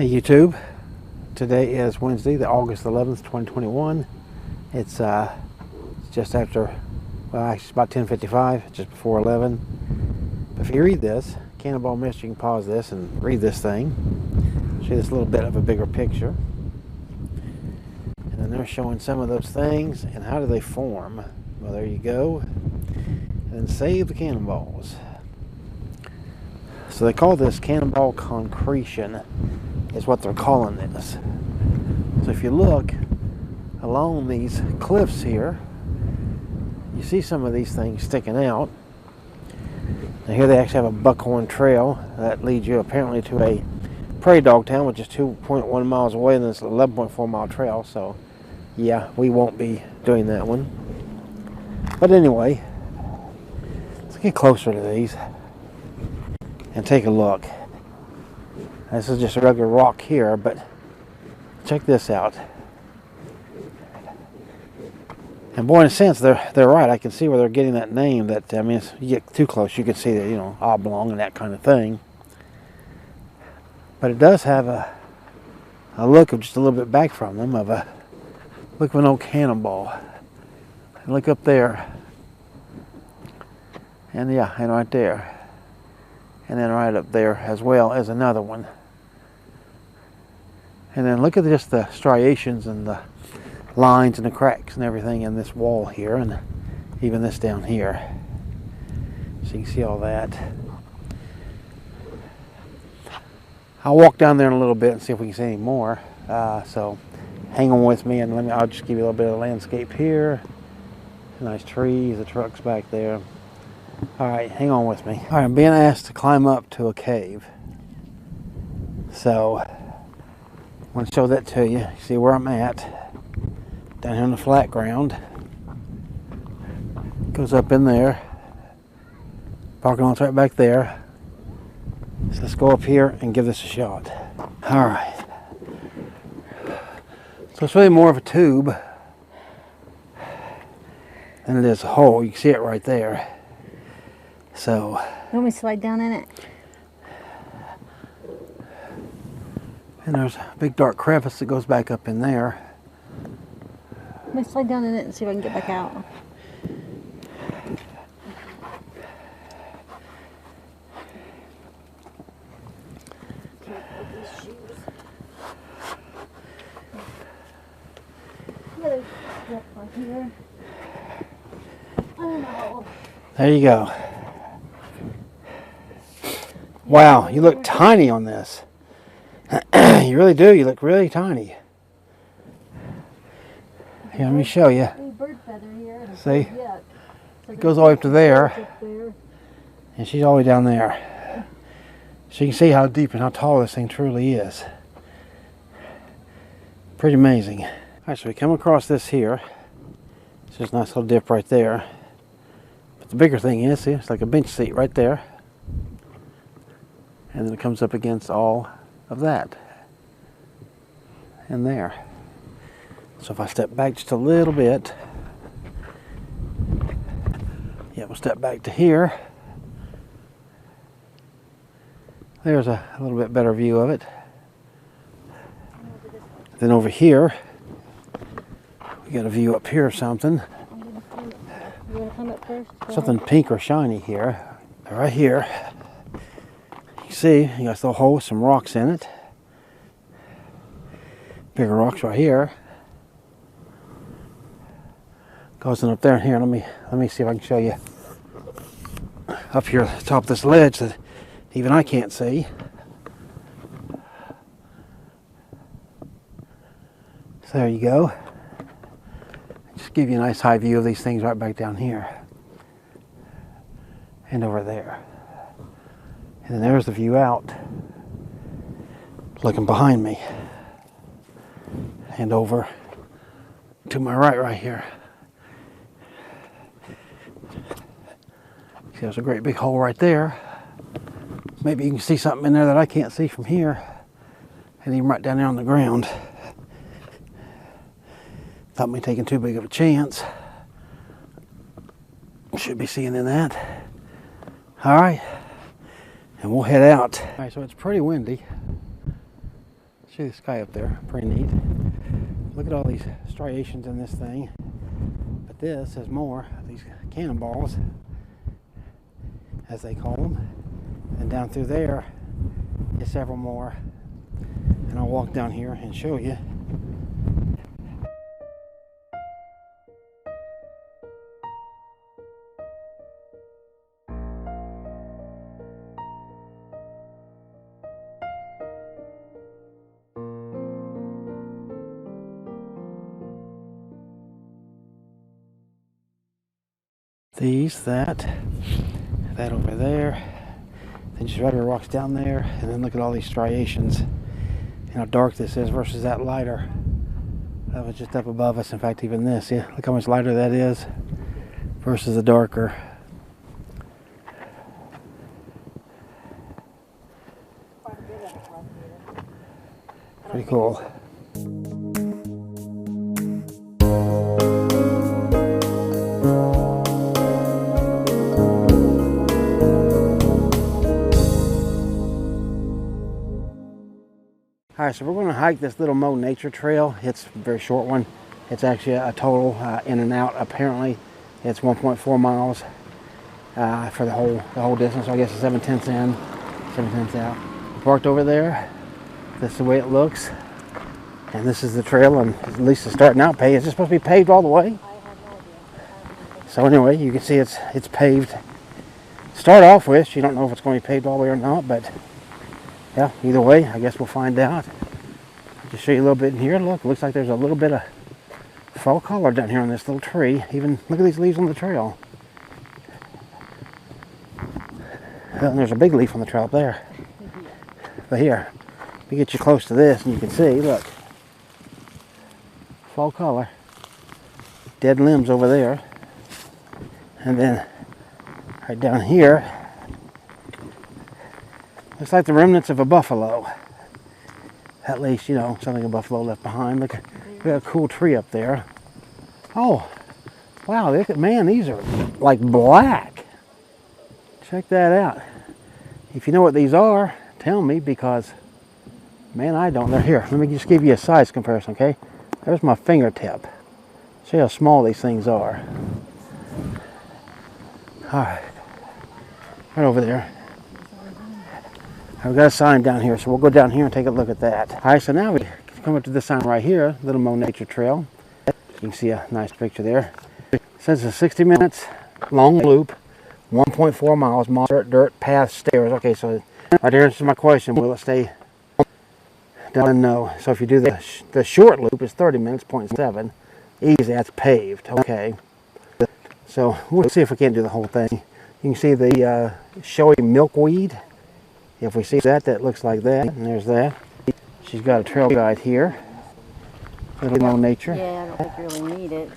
Hey YouTube, today is Wednesday, the August 11th, 2021. It's just after, well actually it's about 10:55, just before 11. But if you read this, Cannonball Mystery, you can pause this and read this thing. Show you this little bit of a bigger picture. And then they're showing some of those things and how do they form. Well, there you go. And then save the cannonballs. So they call this cannonball concretion, is what they're calling this. So if you look along these cliffs here, you see some of these things sticking out. Now here they actually have a buckhorn trail that leads you apparently to a prairie dog town, which is 2.1 miles away, and it's an 11.4 mile trail. So yeah, we won't be doing that one. But anyway, let's get closer to these and take a look. This is just a regular rock here, but check this out. And boy, in a sense, they're right. I can see where they're getting that name. That, I mean, if you get too close, you can see that, you know, oblong and that kind of thing. But it does have a look of just a little bit back from them of a look of an old cannonball. And look up there, and yeah, and right there, and then right up there as well as another one. And then look at just the striations and the lines and the cracks and everything in this wall here, and even this down here. So you can see all that. I'll walk down there in a little bit and see if we can see any more. So hang on with me, and I'll just give you a little bit of the landscape here. Nice trees, the truck's back there. All right, hang on with me. All right, I'm being asked to climb up to a cave. So I want to show that to you. You see where I'm at, down here on the flat ground. Goes up in there. Parking lot's right back there. So let's go up here and give this a shot. All right. So it's really more of a tube than it is a hole. You can see it right there. So. You want me to slide down in it? And there's a big dark crevice that goes back up in there. Let me slide down in it and see if I can get back out. There you go. Wow, you look tiny on this. You really do. You look really tiny. Here, let me show you. See? It goes all the way up to there. And she's all the way down there. So you can see how deep and how tall this thing truly is. Pretty amazing. Alright, so we come across this here. It's just a nice little dip right there. But the bigger thing is, see, it's like a bench seat right there. And then it comes up against all of that. And there. So if I step back just a little bit, yeah, we'll step back to here. There's a little bit better view of it. Then over here, we got a view up here of something. Something pink or shiny here. Right here. You see, you got this little hole with some rocks in it. Bigger rocks right here. Goes in up there and here. Let me see if I can show you up here at the top of this ledge that even I can't see. So there you go. Just give you a nice high view of these things right back down here. And over there. And then there's the view out. Looking behind me. And over to my right here. See, there's a great big hole right there. Maybe you can see something in there that I can't see from here. And even right down there on the ground. Not me taking too big of a chance. Should be seeing in that. All right. And we'll head out. All right, so it's pretty windy. See the sky up there, pretty neat. Look at all these striations in this thing. But this is more of these cannonballs, as they call them. And down through there is several more. And I'll walk down here and show you. These, that over there, then just regular rocks down there, and then look at all these striations and how dark this is versus that lighter that was just up above us. In fact, even this, yeah, look how much lighter that is versus the darker. Pretty cool. Alright, so we're going to hike this little Mo Nature Trail. It's a very short one. It's actually a total in and out. Apparently, it's 1.4 miles for the whole distance. So I guess it's 7/10 in, 7/10 out. We parked over there. This is the way it looks. And this is the trail, and at least it's starting out paved. Is it supposed to be paved all the way? I have no idea. So anyway, you can see it's paved. Start off with, you don't know if it's going to be paved all the way or not, but yeah, either way, I guess we'll find out. I'll just show you a little bit in here. Look, it looks like there's a little bit of fall color down here on this little tree. Even look at these leaves on the trail. And there's a big leaf on the trail up there. But here, let me get you close to this and you can see, look. Fall color. Dead limbs over there. And then right down here, looks like the remnants of a buffalo. At least, you know, something a buffalo left behind. Look, we got a cool tree up there. Oh, wow, look at, man, these are like black. Check that out. If you know what these are, tell me, because, man, I don't. They're here. Let me just give you a size comparison, okay? There's my fingertip. See how small these things are. All right. Right over there. We've got a sign down here, so we'll go down here and take a look at that. All right, so now we come up to this sign right here, Little Mo Nature Trail. You can see a nice picture there. It says it's a 60 minutes long loop, 1.4 miles, moderate dirt path stairs. Okay, so right there answers my question. Will it stay down? No. So if you do the short loop, it's 30 minutes, 0.7. Easy, that's paved. Okay. So we'll see if we can't do the whole thing. You can see the showy milkweed. If we see that, that looks like that, and there's that. She's got a trail guide here. Little Mo Nature. Yeah, I don't think you really need it.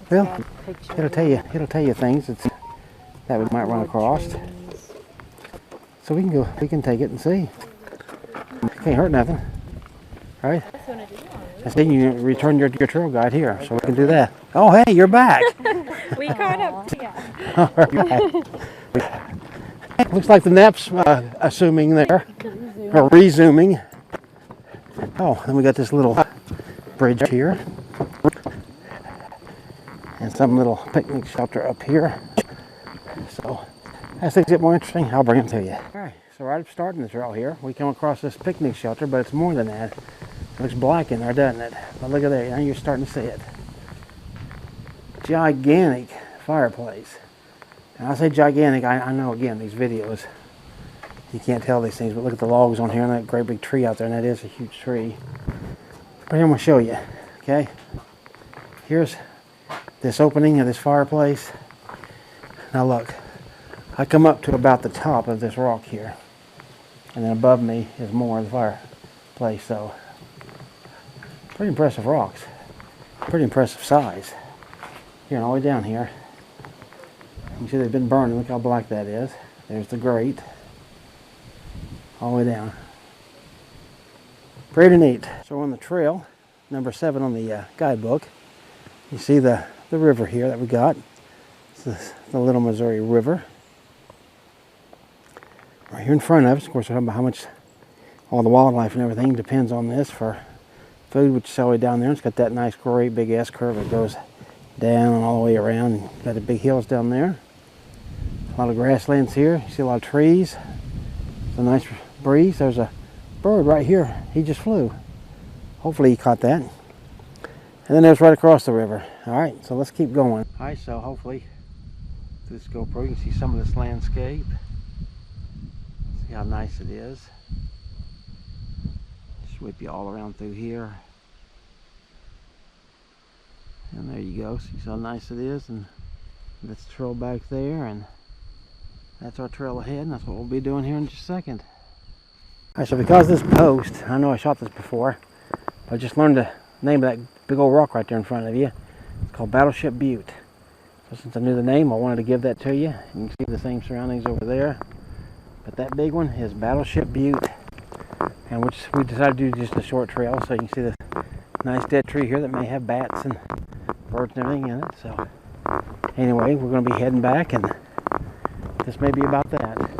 Well, it'll tell you things that we might run across. So we can take it and see. Can't hurt nothing, right? I said you return your trail guide here, so we can do that. Oh, hey, you're back. We caught up. Yeah. All right. Looks like the nap's assuming there, or resuming. Oh, then we got this little bridge here, and some little picnic shelter up here. So as things get more interesting, I'll bring them to you. All right, so right up starting the trail here, we come across this picnic shelter, but it's more than that. It looks black in there, doesn't it? But look at there, now you're starting to see it. Gigantic fireplace. And I say gigantic, I know, again, these videos, you can't tell these things, but look at the logs on here and that great big tree out there, and that is a huge tree. But here I'm going to show you, okay? Here's this opening of this fireplace. Now look, I come up to about the top of this rock here, and then above me is more of the fireplace, so pretty impressive rocks, pretty impressive size. Here and all the way down here. You can see they've been burning. Look how black that is. There's the grate. All the way down. Pretty neat. So on the trail, number 7 on the guidebook, you see the river here that we got. It's the Little Missouri River. Right here in front of us, of course, we're talking about how much all the wildlife and everything depends on this for food, which is all the way down there. It's got that nice, great big S-curve that goes down all the way around. Got the big hills down there. A lot of grasslands here. You see a lot of trees. It's a nice breeze. There's a bird right here. He just flew. Hopefully he caught that. And then there's right across the river. All right, so let's keep going. All right, so hopefully through this GoPro you can see some of this landscape. See how nice it is. Sweep you all around through here. And there you go. See how nice it is. And that's the trail back there. And that's our trail ahead. And that's what we'll be doing here in just a second. Alright, so because this post, I know I shot this before, but I just learned the name of that big old rock right there in front of you. It's called Battleship Butte. So since I knew the name, I wanted to give that to you. You can see the same surroundings over there. But that big one is Battleship Butte. And which we decided to do just a short trail, so you can see the nice dead tree here that may have bats and birds and everything in it. So anyway, we're going to be heading back, and this may be about that.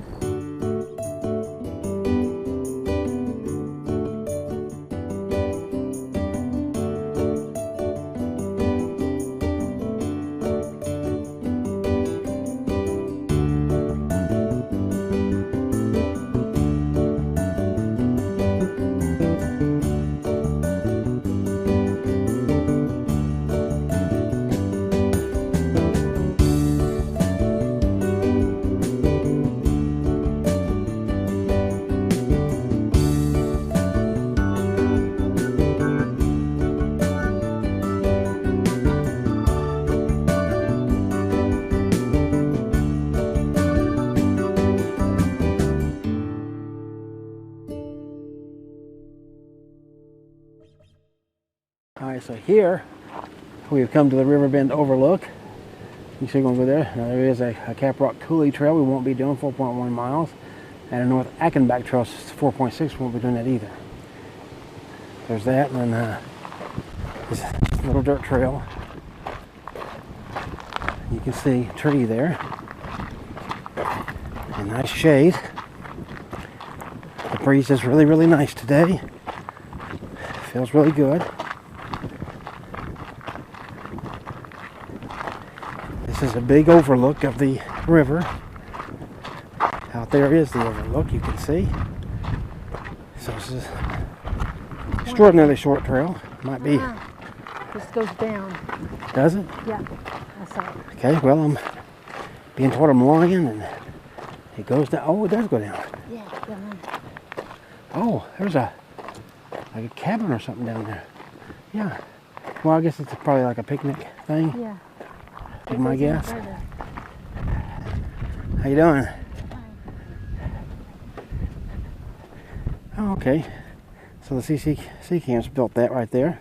Alright, so here we've come to the Riverbend Overlook. You see we're going to go there. Now there is a Cap Rock Coulee Trail we won't be doing, 4.1 miles. And a North Ackenbach Trail, 4.6, we won't be doing that either. There's that, and then this little dirt trail. You can see a tree there. A nice shade. The breeze is really, really nice today. Feels really good. This is a big overlook of the river. Out there is the overlook, you can see. So this is extraordinarily short trail. Might be. This goes down. Does it? Yeah, I saw it. Okay, well I'm being told I'm lying, and it goes down. Oh, it does go down. Yeah, down there. Oh, there's like a cabin or something down there. Yeah. Well, I guess it's probably like a picnic thing. Yeah. Take my guess. How you doing? Oh, okay. So the CC camps built that right there.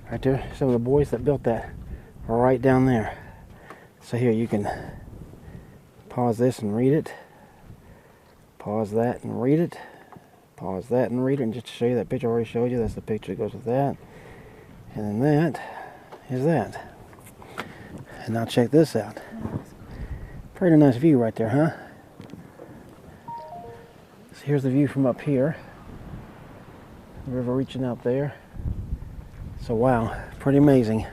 Right there. Some of the boys that built that are right down there. So here you can pause this and read it. Pause that and read it. Pause that and read it. And just to show you that picture I already showed you, that's the picture that goes with that. And then that is that. And now check this out. Pretty nice view right there, huh? So here's the view from up here. The river reaching out there. So wow, pretty amazing.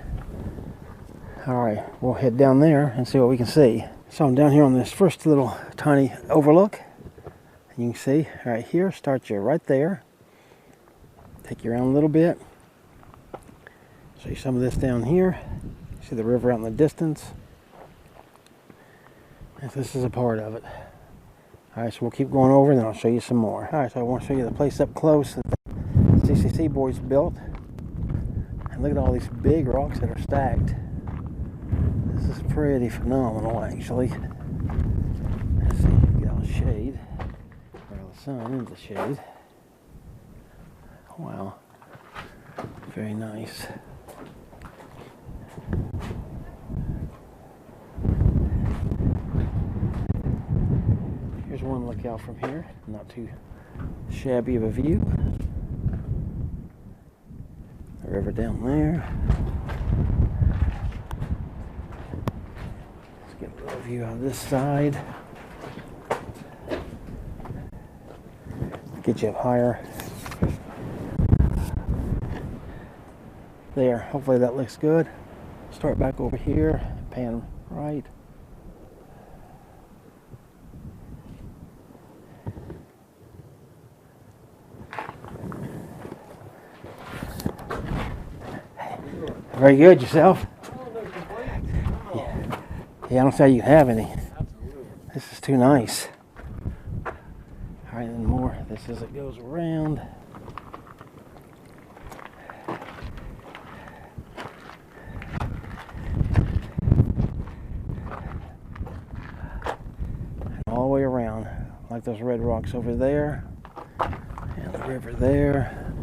Alright, we'll head down there and see what we can see. So I'm down here on this first little tiny overlook. And you can see right here, start you right there. Take you around a little bit. Show you some of this down here. See the river out in the distance. And this is a part of it. Alright, so we'll keep going over and then I'll show you some more. Alright, so I want to show you the place up close that the CCC boys built. And look at all these big rocks that are stacked. This is pretty phenomenal, actually. Let's see, get all the shade. Or the sun into the shade. Wow. Very nice. Here's one look out from here. Not too shabby of a view. The river down there. Let's get a little view out of this side. Get you up higher. There, hopefully that looks good. Start back over here, pan right. Very good, yourself? Yeah, I don't see how you have any. This is too nice. All right, then more. This as it goes around. And all the way around, like those red rocks over there, and the river there.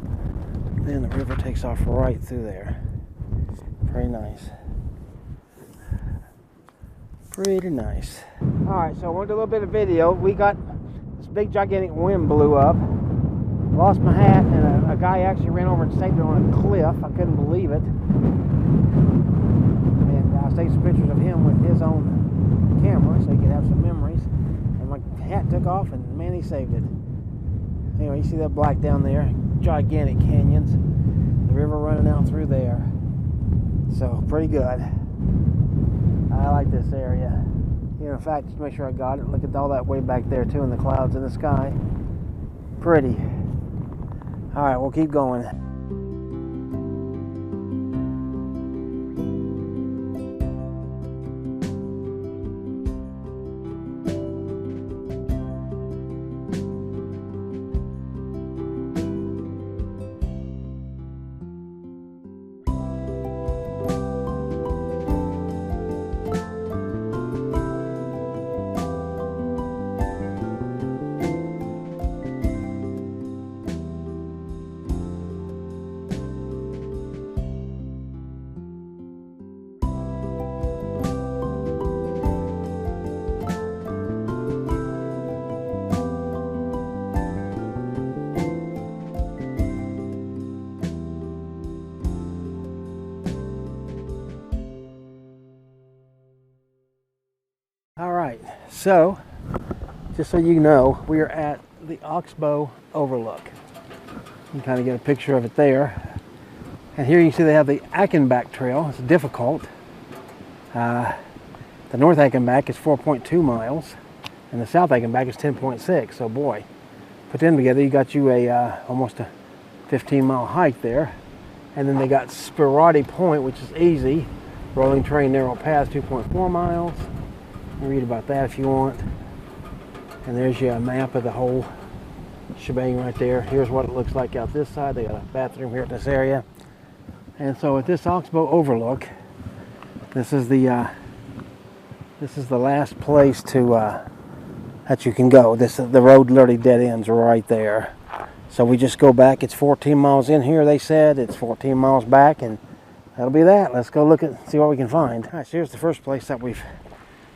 Then the river takes off right through there. Very nice. Pretty nice. Alright, so I want to do a little bit of video. We got this big gigantic wind blew up. Lost my hat, and a guy actually ran over and saved it on a cliff. I couldn't believe it. And I saved some pictures of him with his own camera so he could have some memories. And my hat took off, and man, he saved it. Anyway, you see that black down there? Gigantic canyons. The river running out through there. So, pretty good. I like this area. You know, in fact, just make sure I got it. Look at all that way back there, too, in the clouds in the sky. Pretty. All right, we'll keep going. All right, so just so you know, we are at the Oxbow Overlook. You can kind of get a picture of it there. And here you can see they have the Ackenback Trail. It's difficult. The North Ackenback is 4.2 miles, and the South Ackenback is 10.6. So boy, put them together, you got you a almost a 15-mile hike there. And then they got Spirati Point, which is easy. Rolling terrain narrow path, 2.4 miles. You read about that if you want. And there's your map of the whole shebang right there. Here's what it looks like out this side. They got a bathroom here at this area. And so at this Oxbow Overlook, this is the last place to that you can go. The road literally dead ends right there. So we just go back. It's 14 miles in here, they said. It's 14 miles back, and that'll be that. Let's go look at see what we can find. All right, so here's the first place that we've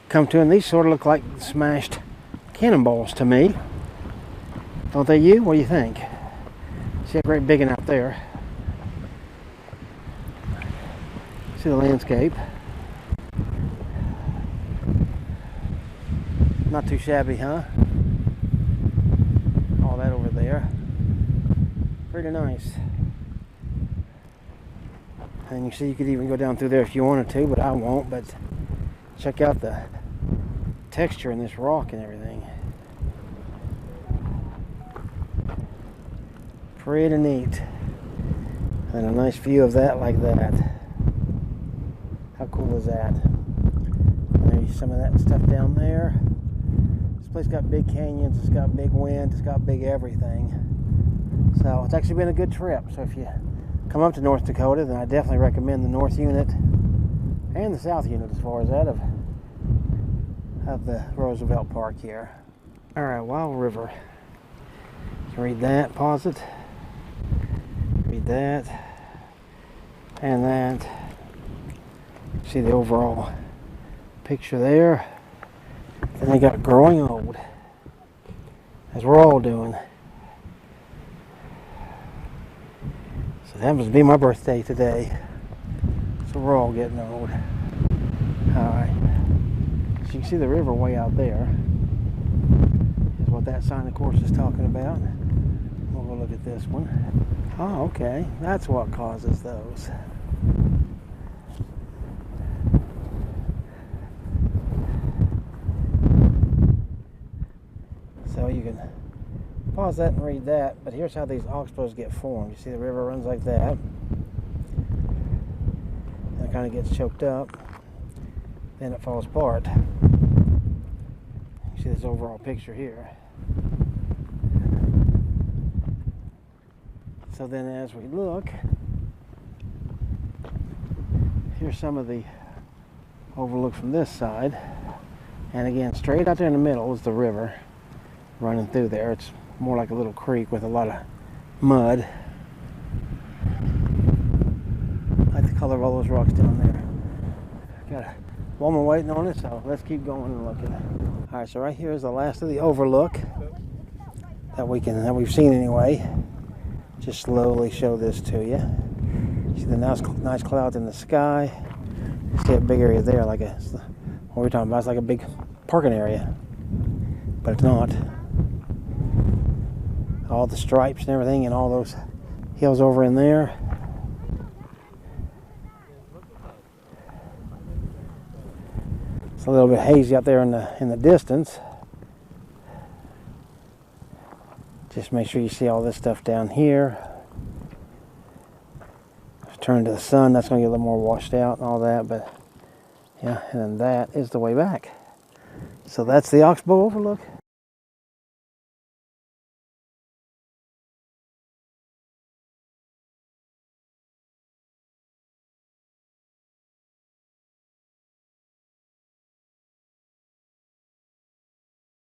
come to, and these sort of look like smashed cannonballs to me. Don't they, you? What do you think? See a great big one out there. See the landscape. Not too shabby, huh? All that over there. Pretty nice. And you see you could even go down through there if you wanted to, but I won't. But check out the texture in this rock and everything. Pretty neat. And a nice view of that like that. How cool is that? And there's some of that stuff down there. This place got big canyons, it's got big wind, it's got big everything. So it's actually been a good trip. So if you come up to North Dakota, then I definitely recommend the North Unit and the South Unit as far as that of the Roosevelt Park here. All right, Wild River. You can read that, pause it. Read that and that. See the overall picture there. Then they got growing old, as we're all doing. So it happens to be my birthday today. So we're all getting old. Alright. So you can see the river way out there. Is what that sign of course is talking about. a look at this one. Oh, okay. That's what causes those. So you can pause that and read that, but here's how these oxbows get formed. You see the river runs like that. And it kind of gets choked up. Then it falls apart. You see this overall picture here. So then as we look, here's some of the overlook from this side. And again, straight out there in the middle is the river running through there. It's more like a little creek with a lot of mud. I like the color of all those rocks down there. Got a woman waiting on us, so let's keep going and looking. All right, so right here is the last of the overlook that we've seen anyway. Just slowly show this to you. See the nice clouds in the sky. You see a big area there, like what we're talking about. It's like a big parking area, but it's not. All the stripes and everything, and all those hills over in there. It's a little bit hazy out there in the distance. Just make sure you see all this stuff down here. Turn to the sun, that's going to get a little more washed out and all that, but yeah, and then that is the way back. So that's the Oxbow Overlook.